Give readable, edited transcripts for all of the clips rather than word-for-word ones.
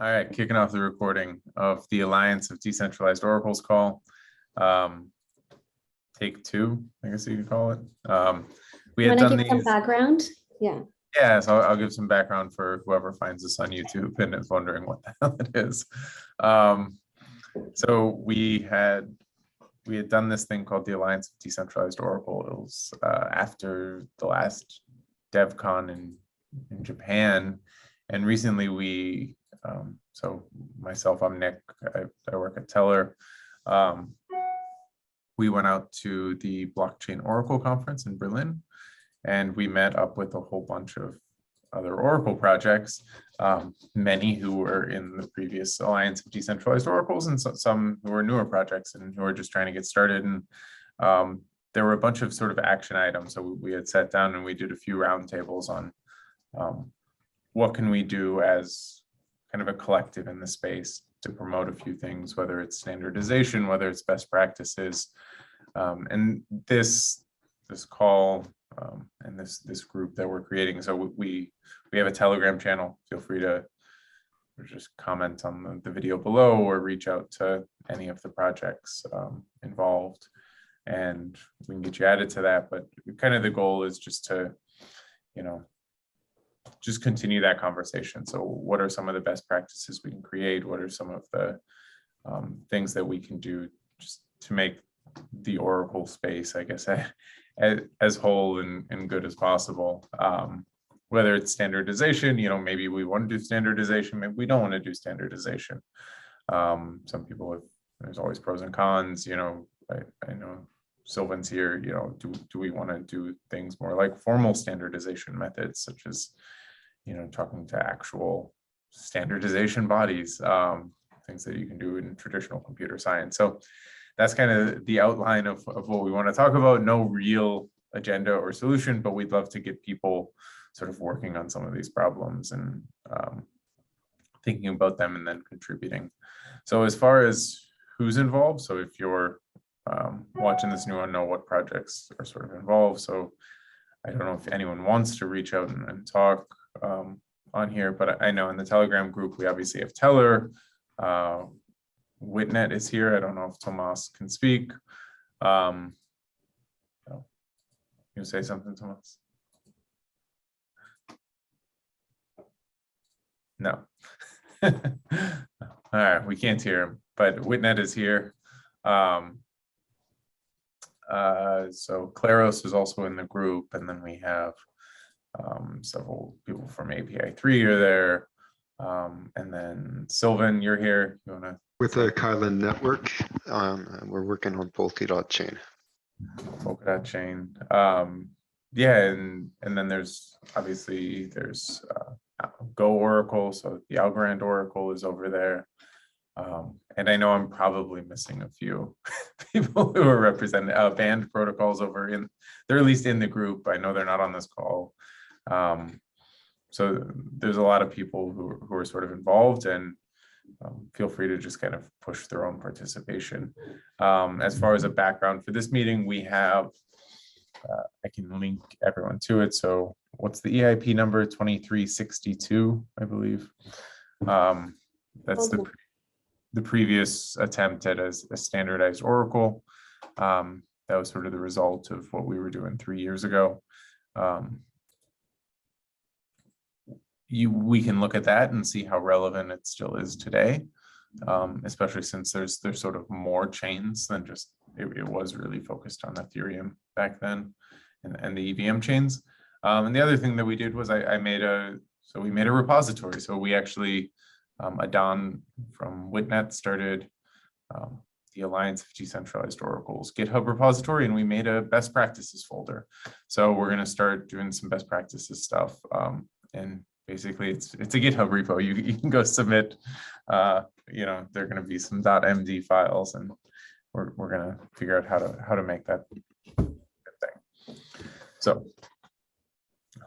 All right, kicking off the recording of the Alliance of Decentralized Oracles call. Take two, I guess you could call it. We had done give some background? Yeah. Yeah, so I'll give some background for whoever finds this on YouTube and is wondering what the hell it is. So we had done this thing called the Alliance of Decentralized Oracles after the last DevCon in Japan, and recently so myself, I'm Nick, I work at Teller. We went out to the Blockchain Oracle conference in Berlin, and we met up with a whole bunch of other Oracle projects, many who were in the previous Alliance of Decentralized Oracles, and some who were newer projects and who were just trying to get started. And there were a bunch of sort of action items. So we had sat down and we did a few roundtables on what can we do as kind of a collective in the space to promote a few things, whether it's standardization, whether it's best practices. And this call and this group that we're creating. So we have a Telegram channel. Feel free to just comment on the video below or reach out to any of the projects involved, and we can get you added to that. But kind of the goal is just to, just continue that conversation. So what are some of the best practices we can create? What are some of the things that we can do just to make the Oracle space, I guess, as whole and good as possible? Whether it's standardization, maybe we want to do standardization, maybe we don't want to do standardization. Some people there's always pros and cons. I know Sylvain's here. Do we want to do things more like formal standardization methods, such as talking to actual standardization bodies, things that you can do in traditional computer science. So that's kind of the outline of what we want to talk about. No real agenda or solution, but we'd love to get people sort of working on some of these problems and thinking about them and then contributing. So as far as who's involved, so if you're watching this and you want to know what projects are sort of involved, so I don't know if anyone wants to reach out and talk on here, but I know in the Telegram group, we obviously have Teller. Witnet is here. I don't know if Tomàs can speak. You say something, Tomàs? No. All right, we can't hear him, but Witnet is here. So Claros is also in the group, and then we have several people from API 3 are there. And then Sylvain, you're here. You want to? With the Kylan network, we're working on Polka.chain. Polka.chain. Yeah, and then there's obviously Go Oracle, so the Algorand Oracle is over there. And I know I'm probably missing a few people who are represented. Band protocols they're at least in the group. I know they're not on this call. So there's a lot of people who are sort of involved, and feel free to just kind of push their own participation. As far as a background for this meeting, we have, I can link everyone to it. So what's the EIP number? 2362, I believe. That's the previous attempt at a standardized Oracle. That was sort of the result of what we were doing 3 years ago. We can look at that and see how relevant it still is today, especially since there's sort of more chains than just, it was really focused on Ethereum back then and the EVM chains. And the other thing that we did was we made a repository. So we actually, Adàn from Witnet started the Alliance of Decentralized Oracles GitHub repository, and we made a best practices folder. So we're going to start doing some best practices stuff. And basically it's a GitHub repo. You can go submit, there are going to be some .md files, and we're going to figure out how to make that thing. So,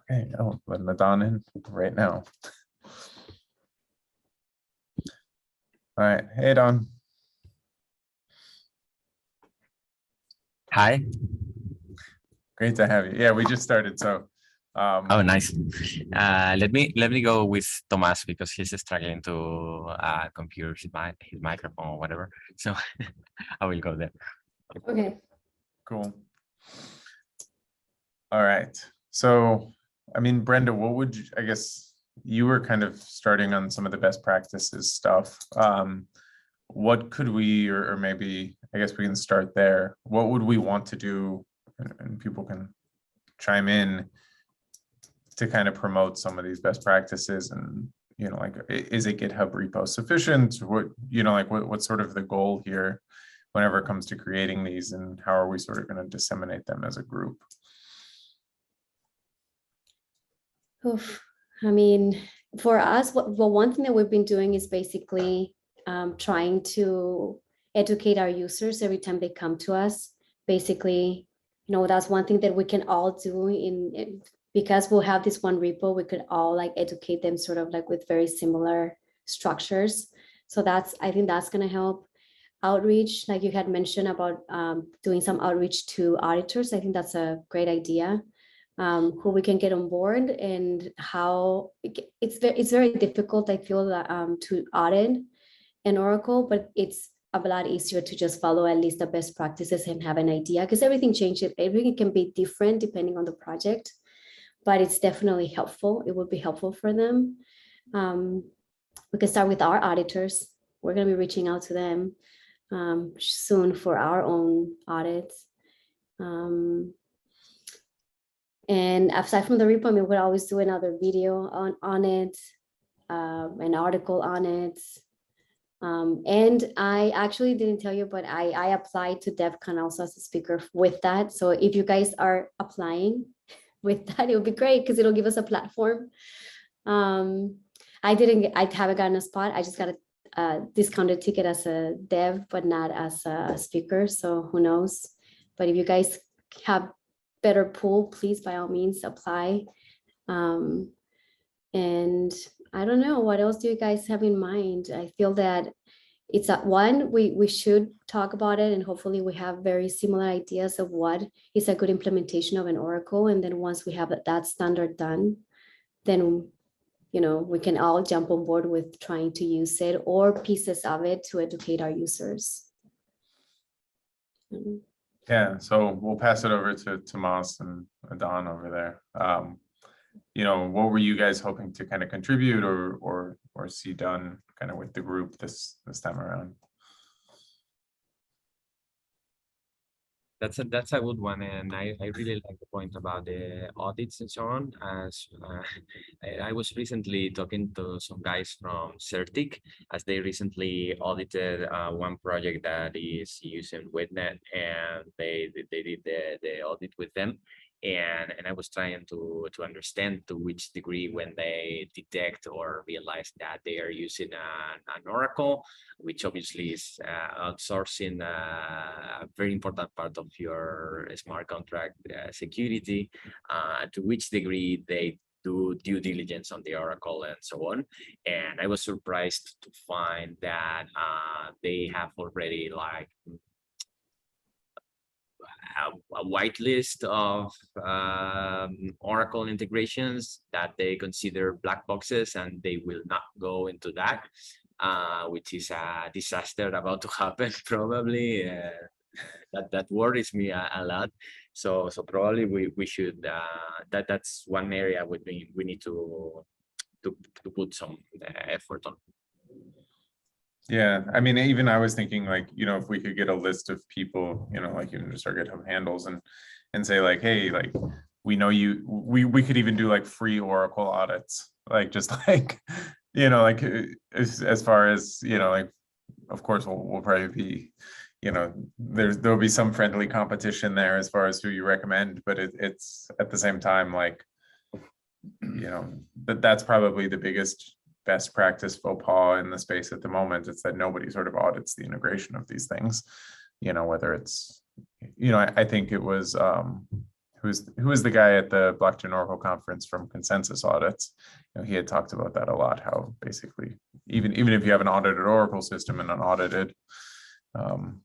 okay, I'll let Adàn in right now. All right, hey Adàn. Hi. Great to have you. Yeah, we just started, so Oh, nice. Let me go with Tomás because he's struggling to compute his microphone or whatever. So I will go there. Okay. Cool. All right. So, I mean, Brenda, what would you, I guess you were kind of starting on some of the best practices stuff. What could we, or maybe, I guess we can start there. What would we want to do, and people can chime in to kind of promote some of these best practices? And, you know, like, is a GitHub repo sufficient? What, you know, like what's sort of the goal here whenever it comes to creating these, and how are we sort of going to disseminate them as a group? Oof. I mean, for us, one thing that we've been doing is basically trying to educate our users every time they come to us. Basically, you know, that's one thing that we can all do because we'll have this one repo, we could all like educate them sort of like with very similar structures. So I think that's going to help. Outreach, like you had mentioned about doing some outreach to auditors. I think that's a great idea. Who we can get on board, and how it's very difficult, I feel, to audit an Oracle, but it's a lot easier to just follow at least the best practices and have an idea, because everything changes. Everything can be different depending on the project, but it's definitely helpful. It would be helpful for them. We can start with our auditors. We're going to be reaching out to them soon for our own audits. And aside from the repo, I mean, we'll always do another video on it, an article on it. And I actually didn't tell you, but I applied to DevCon also as a speaker with that. So if you guys are applying with that, it would be great because it'll give us a platform. I haven't gotten a spot. I just got a discounted ticket as a dev, but not as a speaker. So who knows? But if you guys have better pool, please by all means apply. And I don't know, what else do you guys have in mind? I feel that it's one, we should talk about it, and hopefully we have very similar ideas of what is a good implementation of an Oracle. And then once we have that standard done, then, you know, we can all jump on board with trying to use it or pieces of it to educate our users. Yeah, so we'll pass it over to Tomás and Adàn over there. You know, what were you guys hoping to kind of contribute or see done kind of with the group this time around? That's a good one, and I really like the point about the audits and so on. As I was recently talking to some guys from Certic, as they recently audited one project that is using WitNet, and they did the audit with them. And I was trying to understand to which degree when they detect or realize that they are using an Oracle, which obviously is outsourcing a very important part of your smart contract security, to which degree they do due diligence on the Oracle and so on. And I was surprised to find that they have already like a whitelist of Oracle integrations that they consider black boxes, and they will not go into that, which is a disaster about to happen probably. That worries me a lot. So probably we should that's one area we need to put some effort on. Yeah, I mean, even I was thinking, like, you know, if we could get a list of people, you know, like even just our GitHub handles and say like, hey, like, we know you, we could even do like free Oracle audits, like just like, you know, like as far as, you know, like, of course we'll probably be, you know, there'll be some friendly competition there as far as who you recommend, but it's at the same time, like, you know, that's probably the biggest best practice faux pas in the space at the moment. It's that nobody sort of audits the integration of these things, you know, whether it's, you know, I think it was who was the guy at the Blockchain Oracle conference from Consensus Audits. You know, he had talked about that a lot, how basically even if you have an audited Oracle system and an audited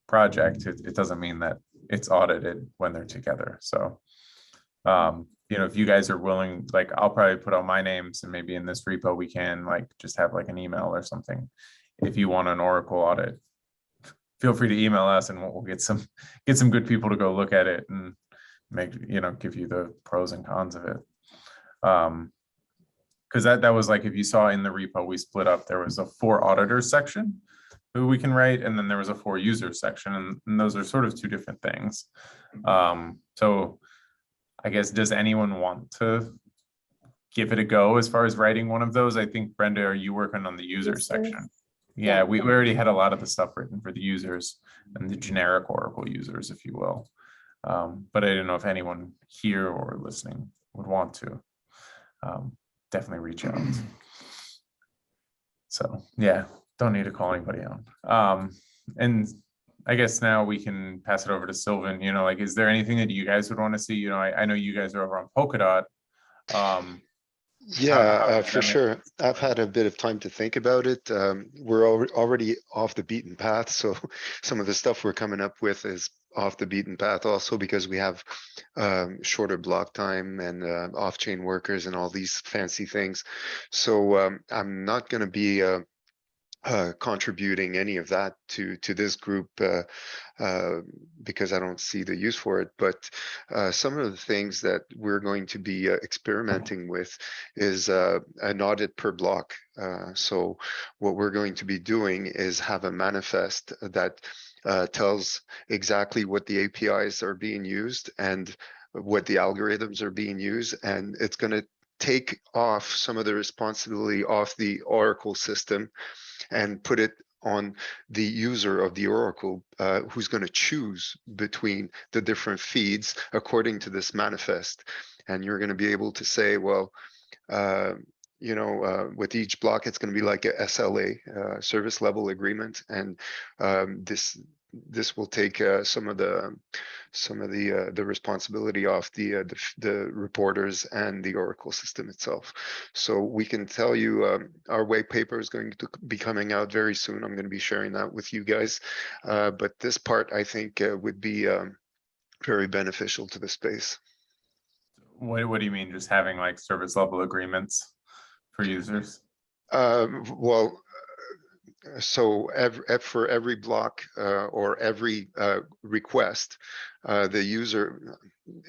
project, it doesn't mean that it's audited when they're together. So If you guys are willing, like I'll probably put all my names, and maybe in this repo we can like just have like an email or something. If you want an Oracle audit, feel free to email us, and we'll get some good people to go look at it and give you the pros and cons of it. Because that was like, if you saw in the repo, we split up. There was a for auditors section who we can write, and then there was a for users section, and those are sort of two different things. So I guess, does anyone want to give it a go as far as writing one of those? I think, Brenda, are you working on the user section? Yeah, we already had a lot of the stuff written for the users and the generic Oracle users, if you will. But I didn't know if anyone here or listening would want to. Definitely reach out. So yeah, don't need to call anybody out. And I guess now we can pass it over to Sylvain. Is there anything that you guys would want to see? I know you guys are over on Polkadot. Yeah, for sure. I've had a bit of time to think about it. We're already off the beaten path, so some of the stuff we're coming up with is off the beaten path also, because we have shorter block time and off-chain workers and all these fancy things. So I'm not going to be contributing any of that to this group because I don't see the use for it. But some of the things that we're going to be experimenting with is an audit per block. So what we're going to be doing is have a manifest that tells exactly what the APIs are being used and what the algorithms are being used, and it's going to take off some of the responsibility off the Oracle system and put it on the user of the Oracle, who's going to choose between the different feeds according to this manifest. And you're going to be able to say, well, with each block, it's going to be like a SLA, service level agreement, and this will take some of the responsibility off the reporters and the Oracle system itself. So we can tell you our white paper is going to be coming out very soon. I'm going to be sharing that with you guys. But this part, I think, would be very beneficial to the space. What do you mean, just having like service level agreements for users? So for every block or every request, the user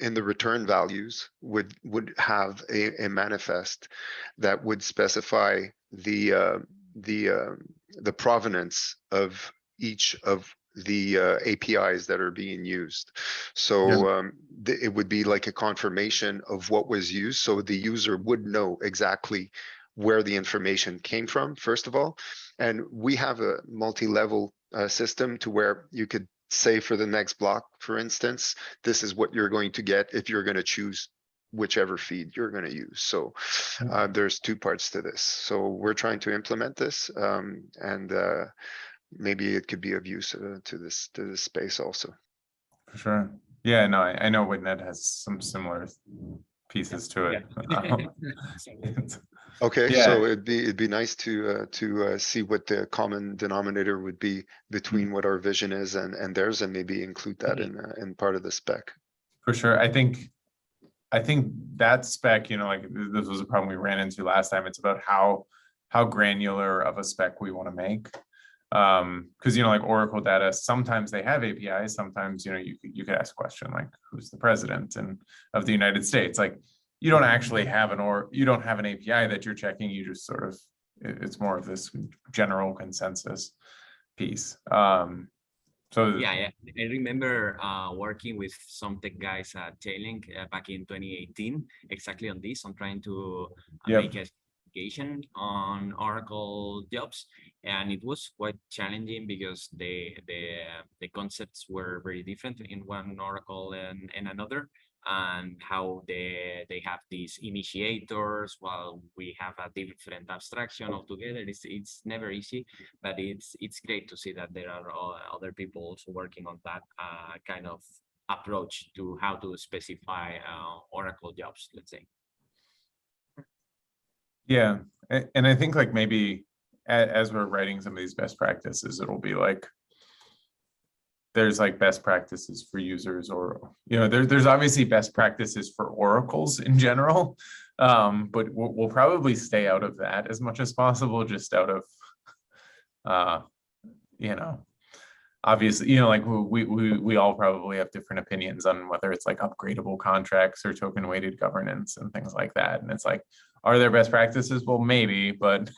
in the return values would have a manifest that would specify the provenance of each of the APIs that are being used. So it would be like a confirmation of what was used, so the user would know exactly where the information came from, first of all. And we have a multi-level system to where you could say for the next block, for instance, this is what you're going to get if you're going to choose whichever feed you're going to use. So there's two parts to this. So we're trying to implement this, and maybe it could be of use to this space also. For sure. Yeah, no, I know WitNet has some similar pieces to it. Okay, so it'd be nice to see what the common denominator would be between what our vision is and theirs, and maybe include that in part of the spec. For sure. I think that spec, like this was a problem we ran into last time. It's about how granular of a spec we want to make. Because like Oracle data, sometimes they have APIs, sometimes you could ask a question like, who's the president of the United States? Like, you don't actually have you don't have an API that you're checking. You just sort of, it's more of this general consensus piece. So yeah, I remember working with some tech guys at Chainlink back in 2018, exactly on this, on trying to make a specification on Oracle jobs, and it was quite challenging because the concepts were very different in one Oracle and another, and how they have these initiators while we have a different abstraction altogether. It's never easy, but it's great to see that there are other people also working on that kind of approach to how to specify Oracle jobs, let's say. Yeah, and I think like maybe as we're writing some of these best practices, it'll be like, there's like best practices for users, or there's obviously best practices for oracles in general, but we'll probably stay out of that as much as possible, just out of obviously, like we all probably have different opinions on whether it's like upgradable contracts or token weighted governance and things like that. And it's like, are there best practices? Well, maybe, but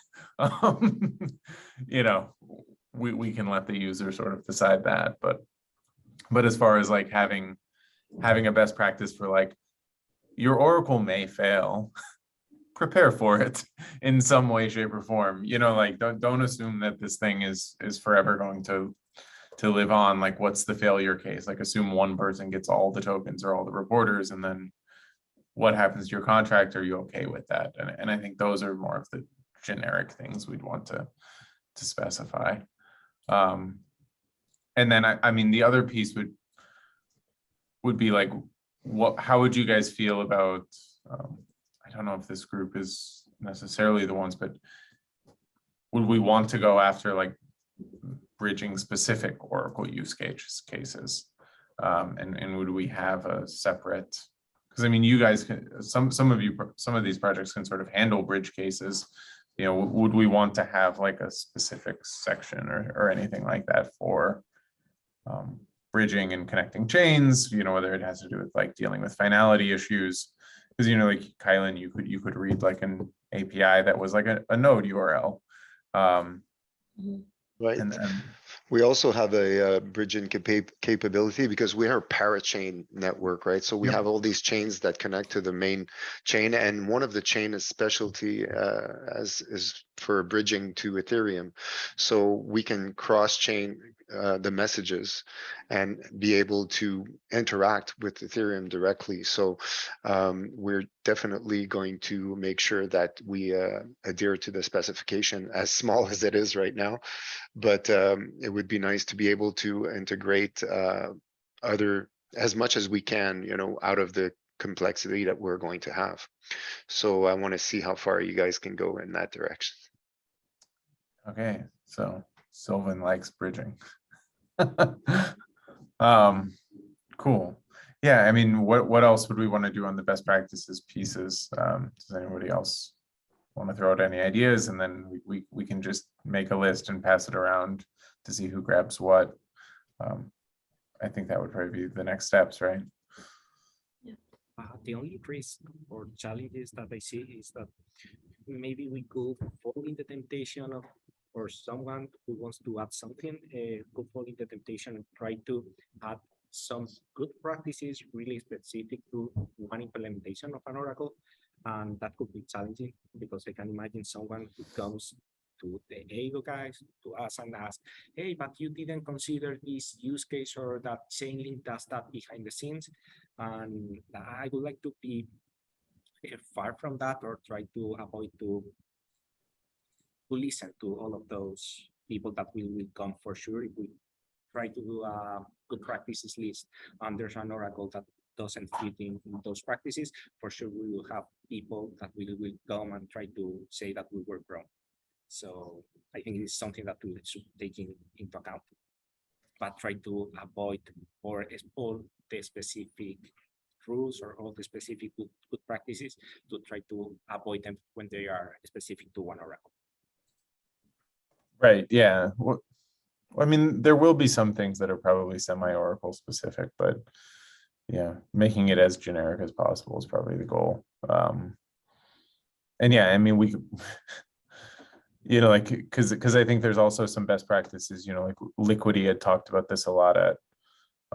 we can let the user sort of decide that. But as far as like having a best practice for like, your oracle may fail, prepare for it in some way, shape, or form. Like don't assume that this thing is forever going to live on. Like, what's the failure case? Like, assume one person gets all the tokens or all the reporters, and then what happens to your contract? Are you okay with that? And I think those are more of the generic things we'd want to specify. And then I mean the other piece would be like, how would you guys feel about I don't know if this group is necessarily the ones, but would we want to go after like bridging specific Oracle use cases? And would we have a separate, because I mean, you guys can, some of these projects can sort of handle bridge cases. Would we want to have like a specific section or anything like that for bridging and connecting chains, whether it has to do with like dealing with finality issues? Because like Kylan, you could read like an API that was like a node URL. Right. And we also have a bridging capability because we are a parachain network, right? So we have all these chains that connect to the main chain, and one of the chain is specialty is for bridging to Ethereum. So we can cross-chain the messages and be able to interact with Ethereum directly. So we're definitely going to make sure that we adhere to the specification, as small as it is right now. But it would be nice to be able to integrate other as much as we can, out of the complexity that we're going to have. So I want to see how far you guys can go in that direction. Okay, so Sylvain likes bridging. Cool. Yeah, I mean, what else would we want to do on the best practices pieces? Does anybody else want to throw out any ideas? And then we can just make a list and pass it around to see who grabs what. I think that would probably be the next steps, right? The only risk or challenges that I see is that maybe we could fall in the temptation of, or someone who wants to add something could fall in the temptation and try to add some good practices really specific to one implementation of an Oracle. And that could be challenging because I can imagine someone who comes to the Ego guys, to us, and ask, hey, but you didn't consider this use case, or that Chainlink does that behind the scenes. And I would like to be far from that, or try to avoid to listen to all of those people that will come for sure. If we try to do a good practices list and there's an Oracle that doesn't fit in those practices, for sure we will have people that will come and try to say that we were wrong. So I think it's something that we should take into account, but try to avoid or all the specific rules or all the specific good practices, to try to avoid them when they are specific to one Oracle. Right, yeah. Well, I mean, there will be some things that are probably semi-Oracle specific, but yeah, making it as generic as possible is probably the goal. And yeah, I mean, we could, like, because I think there's also some best practices, like Liquidity had talked about this a lot at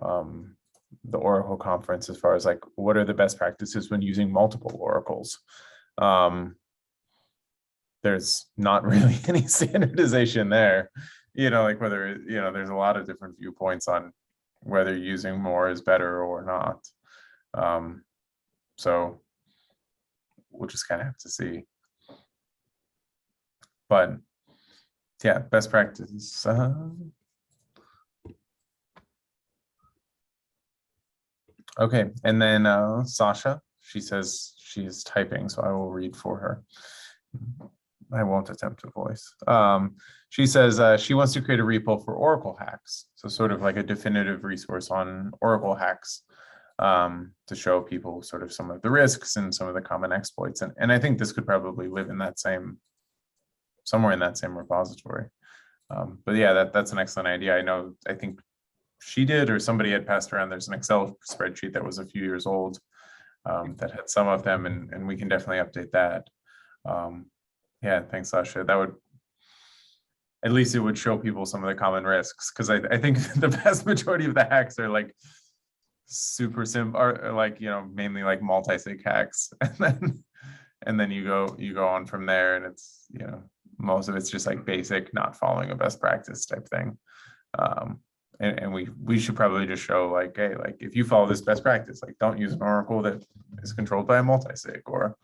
the Oracle conference, as far as like, what are the best practices when using multiple Oracles? There's not really any standardization there, like whether, there's a lot of different viewpoints on whether using more is better or not. So we'll just kind of have to see. But yeah, best practices. Okay, and then Saša, she says she is typing, so I will read for her. I won't attempt to voice. She says she wants to create a repo for Oracle hacks. So sort of like a definitive resource on Oracle hacks to show people sort of some of the risks and some of the common exploits. And I think this could probably live in that same, somewhere in that same repository. But yeah, that's an excellent idea. I think she did, or somebody had passed around. There's an Excel spreadsheet that was a few years old that had some of them, and we can definitely update that. Yeah, thanks, Saša. That would, at least it would show people some of the common risks, because I think the vast majority of the hacks are like super simple, or like, you know, mainly like multi-sig hacks, and then you go on from there, and it's, you know, most of it's just like basic, not following a best practice type thing. And we should probably just show like, hey, like if you follow this best practice, like don't use an Oracle that is controlled by a multi-sig, or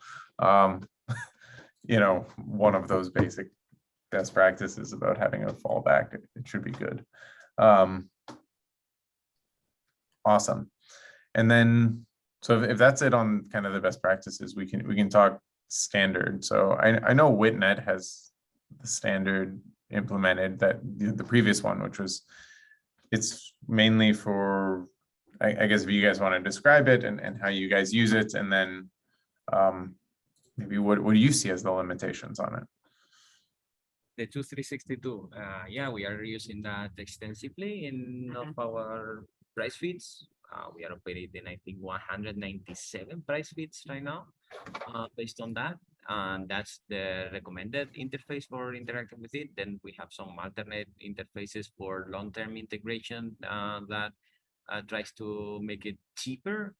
you know, one of those basic best practices about having a fallback. It should be good. Awesome. And then, so if that's it on kind of the best practices, we can talk standard. So I know WitNet has the standard implemented, that the previous one, which was, it's mainly for, I guess if you guys want to describe it and how you guys use it, and then maybe what do you see as the limitations on it? The 2362, yeah, we are using that extensively in of our price feeds. We are operating, I think, 197 price feeds right now, based on that. And that's the recommended interface for interacting with it. Then we have some alternate interfaces for long-term integration that tries to make it cheaper,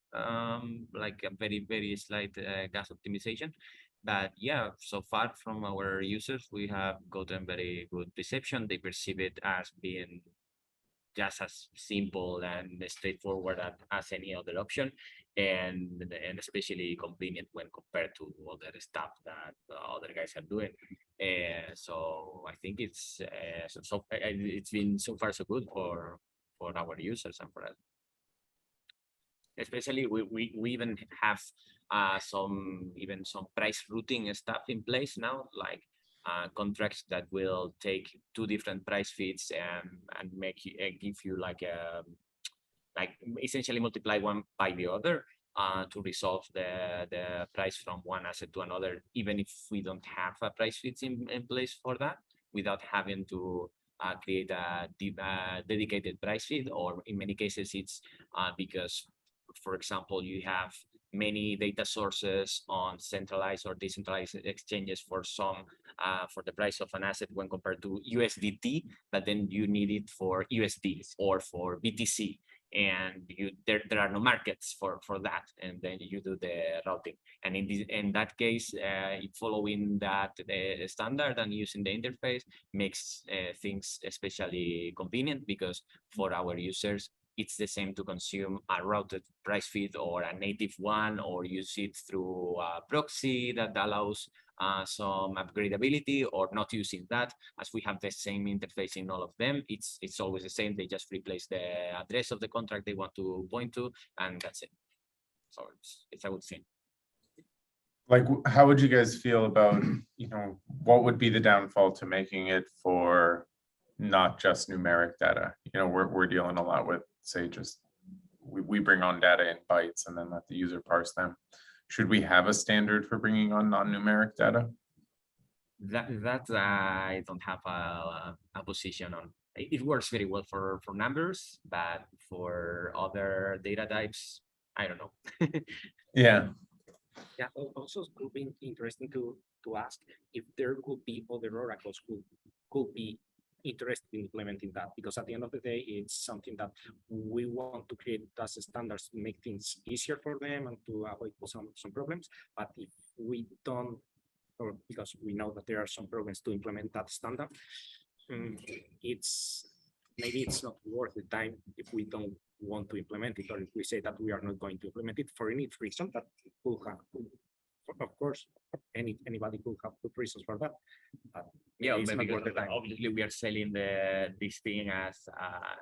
like a very, very slight gas optimization. But yeah, so far from our users, we have gotten very good reception. They perceive it as being just as simple and straightforward as any other option, and especially convenient when compared to other stuff that other guys are doing. So I think it's it's been so far so good for our users and for us. Especially we even have some price routing stuff in place now, like contracts that will take two different price feeds and make you give you like essentially multiply one by the other to resolve the price from one asset to another, even if we don't have a price feeds in place for that, without having to create a dedicated price feed. Or in many cases it's because, for example, you have many data sources on centralized or decentralized exchanges for some for the price of an asset when compared to USDT, but then you need it for USD or for BTC, and there are no markets for that, and then you do the routing. And in that case, following that standard and using the interface makes things especially convenient, because for our users it's the same to consume a routed price feed or a native one, or use it through a proxy that allows some upgradability, or not using that, as we have the same interface in all of them. It's always the same. They just replace the address of the contract they want to point to, and that's it. So it's a good thing. Like, how would you guys feel about, you know, what would be the downfall to making it for not just numeric data? You know, we're dealing a lot with, say, just we bring on data in bytes and then let the user parse them. Should we have a standard for bringing on non-numeric data? That I don't have a position on. It works very well for numbers, but for other data types, I don't know. Yeah. Yeah, also it could be interesting to ask if there could be other oracles who could be interested in implementing that, because at the end of the day, it's something that we want to create as standards to make things easier for them and to avoid some problems. But if we don't, or because we know that there are some problems to implement that standard, maybe it's not worth the time if we don't want to implement it, or if we say that we are not going to implement it for any reason that could Of course, anybody could have good reasons for that. But Yeah, it's but not because worth the time. obviously we are selling this thing as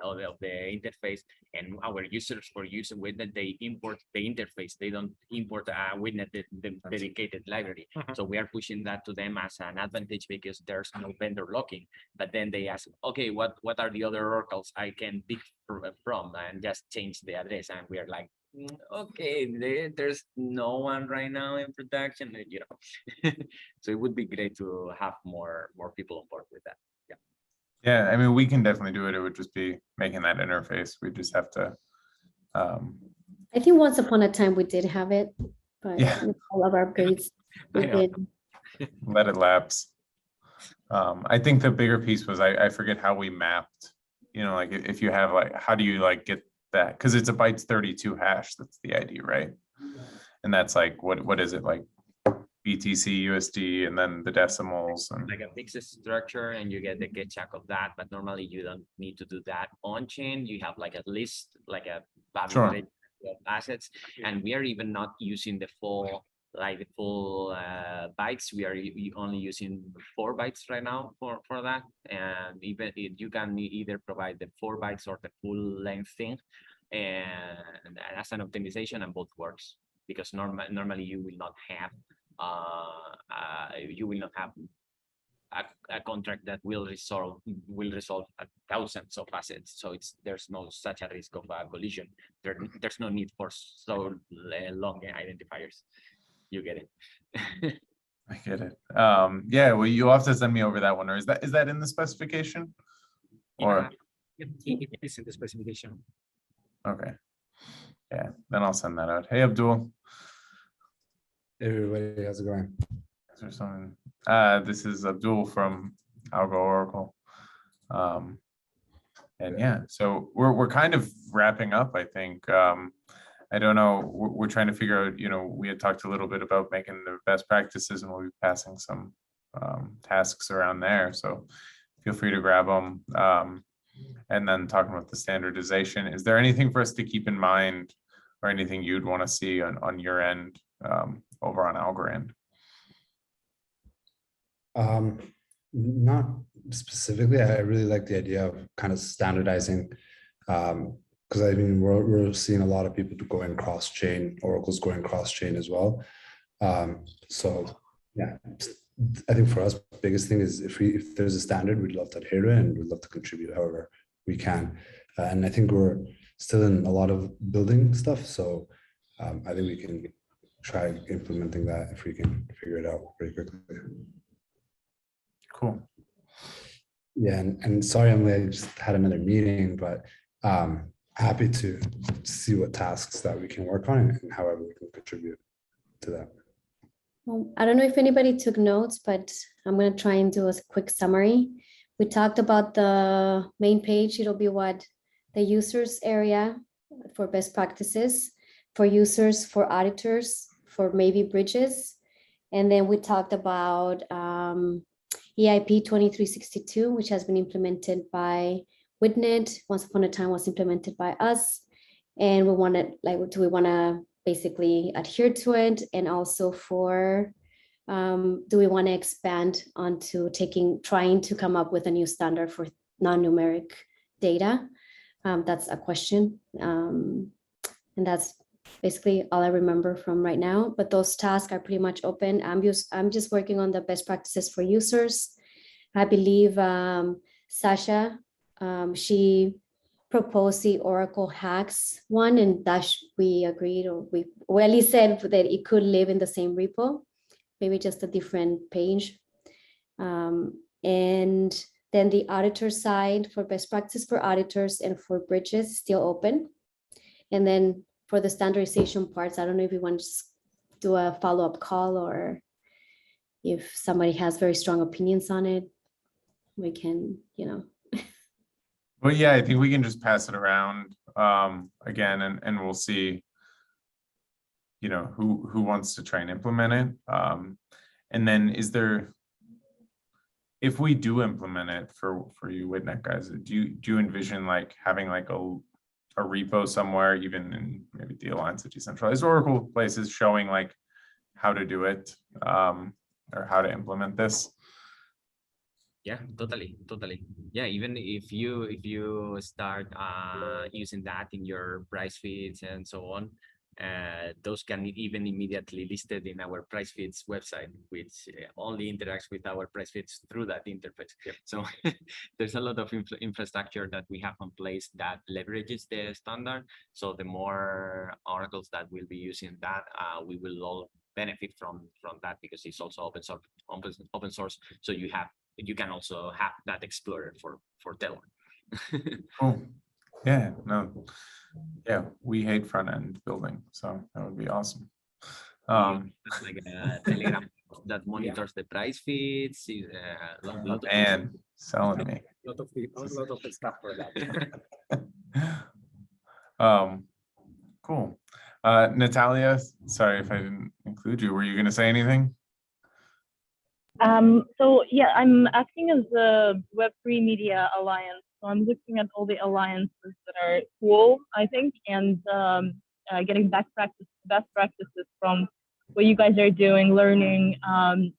of the interface, and our users for using Witnet, they import the interface. They don't import a Witnet the dedicated library. Mhm. So we are pushing that to them as an advantage because there's no vendor locking. But then they ask, okay, what are the other oracles I can pick from and just change the address? And we are like, okay, there's no one right now in production, you know. So it would be great to have more people on board with that. Yeah, I mean, we can definitely do it. It would just be making that interface. We just have to, I think once upon a time we did have it, but Yeah. with all of our upgrades, we I know. did. let it lapse. I think the bigger piece was, I forget how we mapped, you know, like if you have like, how do you like get that? Because it's a bytes 32 hash, that's the ID, right? And that's like, what is it, like BTC, USD, and then the decimals and Like a fixed structure, and you get the get check of that, but normally you don't need to do that on chain. You have like at least like a Sure. public of assets, and we are even not using the full bytes. We are only using 4 bytes right now for that, and even if you can either provide the 4 bytes or the full length thing, and as an optimization, and both works, because normally you will not have a contract that will resolve thousands of assets. So there's no such a risk of a collision. There's no need for so long identifiers. You get it. I get it. Yeah, well, you'll have to send me over that one, or is that in the specification? Or It is in the specification. okay. Yeah, then I'll send that out. Hey, Abdul. Hey everybody, how's it going? Or something. This is Abdul from Algo Oracle. And yeah, so we're kind of wrapping up, I think. I don't know, we're trying to figure out, you know, we had talked a little bit about making the best practices, and we'll be passing some tasks around there. So feel free to grab them. And then talking about the standardization, is there anything for us to keep in mind, or anything you'd want to see on your end, over on Algorand? Not specifically. I really like the idea of kind of standardizing, because I mean we're seeing a lot of people going cross-chain, Oracle's going cross-chain as well. So yeah, I think for us, the biggest thing is if there's a standard, we'd love to adhere to it, and we'd love to contribute however we can. And I think we're still in a lot of building stuff, so I think we can try implementing that if we can figure it out pretty quickly. Cool. Yeah, and sorry, I just had another meeting, but happy to see what tasks that we can work on and however we can contribute to that. Well, I don't know if anybody took notes, but I'm going to try and do a quick summary. We talked about the main page. It'll be what the users area for best practices, for users, for auditors, for maybe bridges. And then we talked about EIP 2362, which has been implemented by Witnet. Once upon a time was implemented by us. And we wanted, like, do we want to basically adhere to it? And also for, do we want to expand onto trying to come up with a new standard for non-numeric data? That's a question. And that's basically all I remember from right now, but those tasks are pretty much open. I'm just working on the best practices for users. I believe Saša, she proposed the Oracle hacks one, and that we agreed, or we at least said that it could live in the same repo, maybe just a different page. And then the auditor side for best practice for auditors and for bridges still open. And then for the standardization parts, I don't know if you want to just do a follow-up call, or if somebody has very strong opinions on it, we can, you know. Well, yeah, I think we can just pass it around again, and we'll see, you know, who wants to try and implement it. And then is there, if we do implement it for you Witnet guys, do you envision like having like a repo somewhere, even in maybe the Alliance of Decentralized Oracle places, showing like how to do it, or how to implement this. Yeah, totally. Yeah, even if you start using that in your price feeds and so on, those can even immediately listed in our price feeds website, which only interacts with our price feeds through that interface. Yep. So there's a lot of infrastructure that we have in place that leverages the standard. So the more oracles that will be using that, we will all benefit from that, because it's also open source. So you can also have that explorer for Telor. Cool. Yeah, no. Yeah, we hate front end building, so that would be awesome. Like a Telegram that monitors the price feeds. Lot of And selling me. A lot of stuff for that. Cool. Natliya, sorry if I didn't include you. Were you going to say anything? So yeah, I'm acting as the Web3 Media Alliance. So I'm looking at all the alliances that are cool, I think, and getting best practices from what you guys are doing, learning, and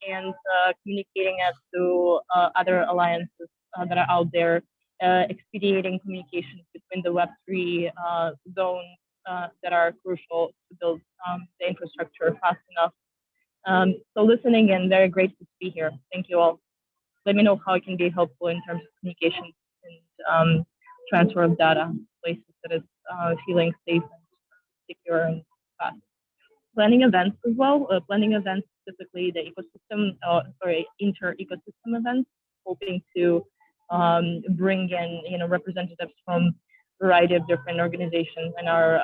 communicating it to other alliances that are out there, expediting communications between the Web3 zones that are crucial to build the infrastructure fast enough. So listening in, very grateful to be here. Thank you all. Let me know how it can be helpful in terms of communication and transfer of data, places that is feeling safe and secure and fast. Planning events as well, planning events, specifically the ecosystem, inter-ecosystem events, hoping to bring in, representatives from a variety of different organizations and our,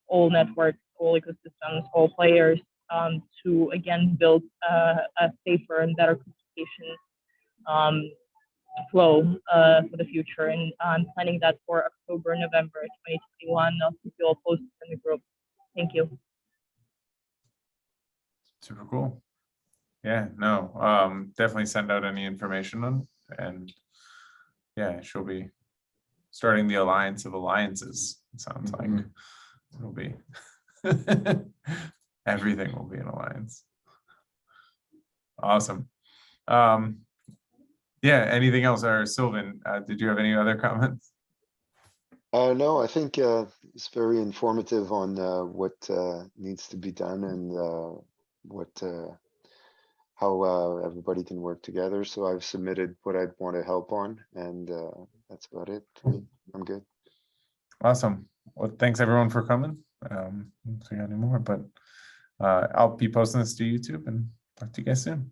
all networks, all ecosystems, all players, to again build a safer and better communication flow for the future. And I'm planning that for October, November 2021. I'll keep you all posted in the group. Thank you. Super cool. Yeah, no, definitely send out any information on, and yeah, she'll be starting the Alliance of Alliances. It sounds like it'll be everything will be an alliance. Awesome. Yeah, anything else? Or Sylvain, did you have any other comments? No, I think it's very informative on what needs to be done and how everybody can work together. So I've submitted what I'd want to help on, and that's about it for me. I'm good. Awesome. Well, thanks everyone for coming. If we got any more, but I'll be posting this to YouTube and talk to you guys soon.